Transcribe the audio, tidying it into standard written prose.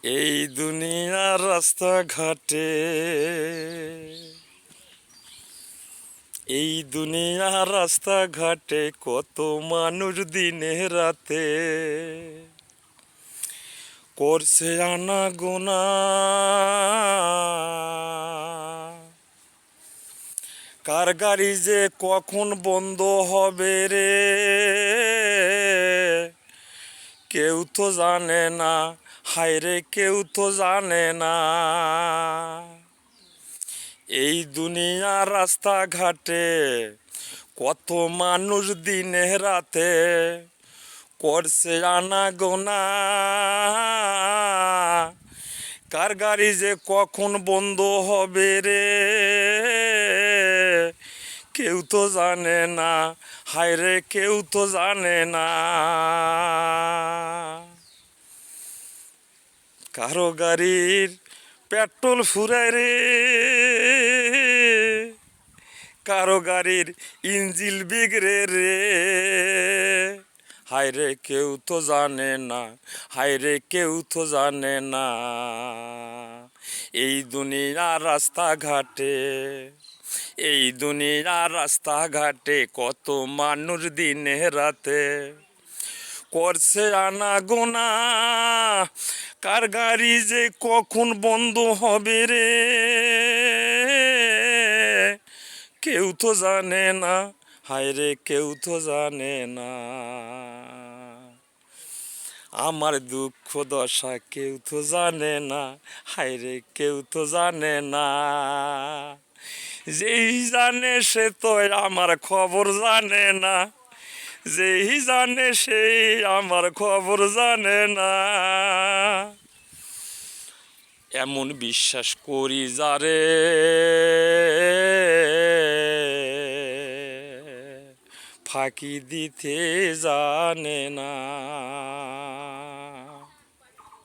এই দুনিয়ার রাস্তাঘাটে, এই দুনিয়ার রাস্তাঘাটে কত মানুষ দিনে রাতে করছে আনাগোনা। কার গাড়ি যে কখন বন্ধ হবে রে কেউ তো জানে না, হায়রে কেউ তো জানে না। এই দুনিয়ার রাস্তাঘাটে কত মানুষ দিনে রাতে করছে আনাগোনা। কার গাড়ি যে কখন বন্ধ হবে রে কেউ তো জানে না, হায়রে কেউ তো জানে না। কারো গাড়ির পেট্রোল ফুরায় রে, কারো গাড়ির ইঞ্জিল বিগড়ে রে, হায়রে কেউ তো জানে না, হায়রে কেউ তো জানে না। এই দুনিয়ার রাস্তাঘাটে, এই দুনিয়ার রাস্তাঘাটে কত মানুষ দিনে রাতে করছে আনাগোনা। কার গাড়ি যে কখন বন্ধ হবে রে কেউ তো জানে না, হায়রে কেউ তো জানে না। আমার দুঃখ দশা কেউ তো জানে না, হায়রে কেউ তো জানে না। যেই জানে সে তো আমার খবর জানে না, যেই জানে সেই আমার খবর জানে না। এমন বিশ্বাস করি যারে ফাঁকি দিতে জানে না।